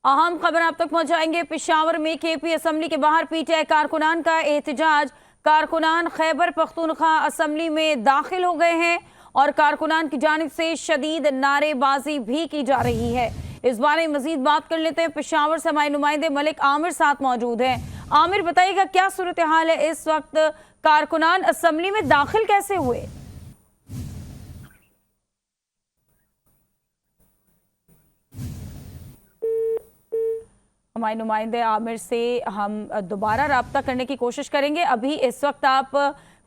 अहम खबर आप तक पहुंचाएंगे। पेशावर में केपी असम्बली के बाहर पीटीआई कारकुनान का एहतजाज। कारकुनान खैबर पख्तूनख्वा असम्बली में दाखिल हो गए हैं और कारकुनान की जानिब से शदीद नारेबाजी भी की जा रही है। इस बारे में मजीद बात कर लेते हैं। पेशावर से हमारे नुमाइंदे मलिक आमिर साथ मौजूद हैं। आमिर, बताइएगा क्या सूरत हाल है इस वक्त, कारकुनान असम्बली में दाखिल कैसे हुए? हमारे नुमाइंदे आमिर से हम दोबारा रब्ता करने की कोशिश करेंगे। अभी इस वक्त आप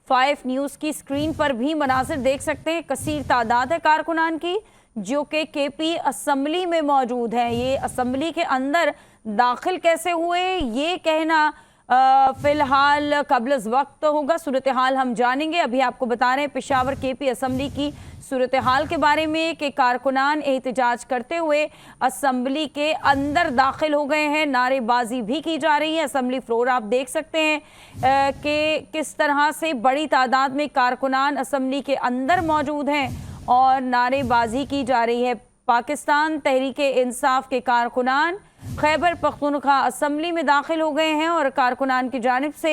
5 न्यूज़ की स्क्रीन पर भी मनाजिर देख सकते हैं। कसीर तादाद है कारकुनान की जो कि केपी असम्बली में मौजूद हैं। ये असम्बली के अंदर दाखिल कैसे हुए ये कहना फिलहाल कबल वक्त होगा। सूरत हाल हम जानेंगे। अभी आपको बता रहे हैं पेशावर केपी असम्बली की सूरत हाल के बारे में कि कारकुनान एहतजाज करते हुए असम्बली के अंदर दाखिल हो गए हैं। नारेबाजी भी की जा रही है। असम्बली फ्लोर आप देख सकते हैं कि किस तरह से बड़ी तादाद में कारकुनान असम्बली के अंदर मौजूद हैं और नारेबाजी की जा रही है। पाकिस्तान तहरीक इंसाफ के कारकुनान खैबर पख्तूनख्वा असम्बली में दाखिल हो गए हैं और कारकुनान की जानिब से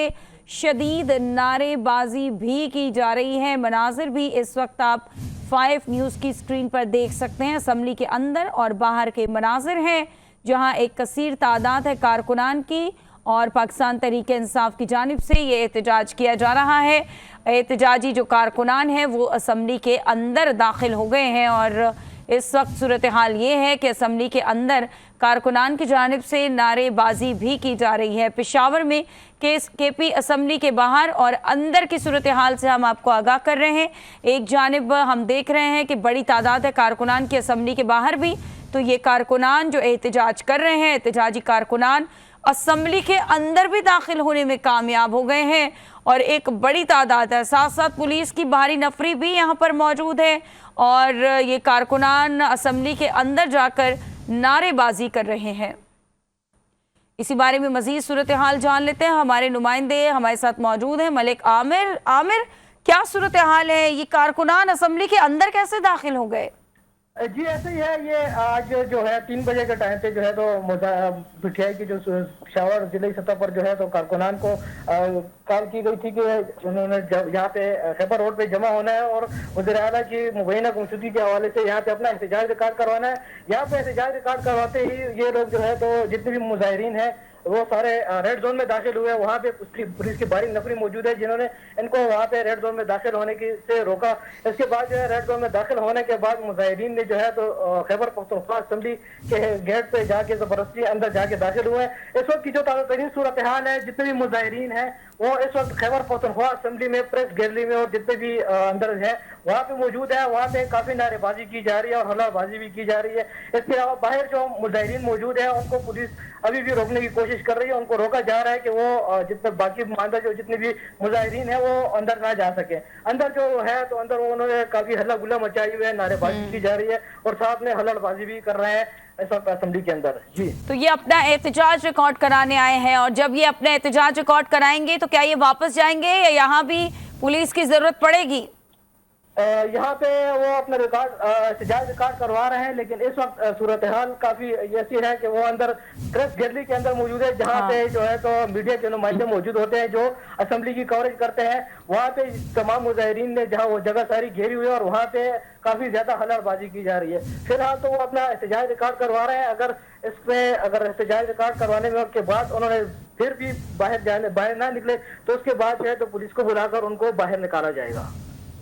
शदीद नारेबाजी भी की जा रही है। मनाजिर भी इस वक्त आप 5 न्यूज़ की स्क्रीन पर देख सकते हैं। असम्बली के अंदर और बाहर के मनाजिर हैं जहां एक कसीर तादाद है कारकुनान की और पाकिस्तान तहरीक इंसाफ की जानिब से ये एहतजाज किया जा रहा है। एहतजाजी जो कारकुनान हैं वो असम्बली के अंदर दाखिल हो गए हैं और इस वक्त सूरत हाल ये है कि असम्बली के अंदर कारकुनान की जानिब से नारेबाजी भी की जा रही है। पेशावर में केपी असम्बली के बाहर और अंदर की सूरत हाल से हम आपको आगाह कर रहे हैं। एक जानिब हम देख रहे हैं कि बड़ी तादाद है कारकुनान की असम्बली के बाहर भी, तो ये कारकुनान जो एहतजाज कर रहे हैं, एहतजाजी कारकुनान असम्बली के अंदर भी दाखिल होने में कामयाब हो गए हैं और एक बड़ी तादाद है। साथ साथ पुलिस की भारी नफरी भी यहाँ पर मौजूद है और ये कारकुनान असम्बली के अंदर जाकर नारेबाजी कर रहे हैं। इसी बारे में मजीद सूरत हाल जान लेते हैं। हमारे नुमाइंदे हमारे साथ मौजूद हैं मलिक आमिर। आमिर, क्या सूरत हाल है? ये कारकुनान असम्बली के अंदर कैसे दाखिल हो गए? जी ऐसे ही है। ये आज जो है 3 बजे के टाइम पे जो है तो पीटीआई की जो पेशावर जिले सतह पर जो है तो कारकुनान को कॉल की गई थी कि उन्होंने यहाँ पे खैबर रोड पे जमा होना है और वज़ीर आला की मुबैना गुमशुदगी के हवाले से यहाँ पे अपना एहतजाज रिकॉर्ड करवाना है। यहाँ पे एहतजाज रिकॉर्ड करवाते ही ये लोग जो है तो जितने भी मुजाहिरीन है वो सारे रेड जोन में दाखिल हुए। वहाँ पे पुलिस की भारी नफरी मौजूद है जिन्होंने इनको वहाँ पे रेड जोन में दाखिल होने की से रोका। इसके बाद जो है रेड जोन में दाखिल होने के बाद मुजाहिरीन ने जो है तो खैबर पख्तूनख्वा असम्बली के गेट पे जाके जबरदस्ती अंदर जाके दाखिल हुए। इस वक्त की जो ताज़ा सूरत हाल है, जितने भी मुजाहिरीन है वो इस वक्त खैबर पख्तूनख्वा असम्बली में प्रेस गैलरी में और जितने भी अंदर है वहाँ पे मौजूद है। वहाँ पे काफी नारेबाजी की जा रही है और हल्लाबाजी भी की जा रही है। इसके अलावा बाहर जो मुजाहिरीन मौजूद है उनको पुलिस अभी भी रोकने की कोशिश कर रही है। उनको रोका जा रहा है कि वो जितने बाकी मानदा जो जितने भी मुजाहिरीन है वो अंदर ना जा सके। अंदर जो है तो अंदर उन्होंने काफी हल्ला गुल्ला मचाई हुई है, नारेबाजी की जा रही है और साथ में हल्लाबाजी भी कर रहे हैं इस वक्त असम्बली के अंदर। जी, तो ये अपना एहतजाज रिकॉर्ड कराने आए हैं और जब ये अपना एहतजाज रिकॉर्ड कराएंगे तो क्या ये वापस जाएंगे या यहाँ भी पुलिस की जरूरत पड़ेगी? यहाँ पे वो अपना एहतजाज रिकॉर्ड करवा रहे हैं, लेकिन इस वक्त सूरत हाल काफी ऐसी है कि वो अंदर प्रेस गैलरी के अंदर मौजूद है जहाँ पे जो है तो मीडिया के नुमाइंदे मौजूद होते हैं जो असम्बली की कवरेज करते हैं। वहाँ पे तमाम मुजाहिरीन ने जहाँ वो जगह सारी घेरी हुई है और वहाँ पे काफी ज्यादा हल्लाबाजी की जा रही है। फिलहाल तो वो अपना एहतजाज रिकॉर्ड करवा रहे हैं। अगर इसमें अगर एहतजाज रिकॉर्ड करवाने में के बाद उन्होंने फिर भी बाहर ना निकले तो उसके बाद जो है तो पुलिस को बुलाकर उनको बाहर निकाला जाएगा।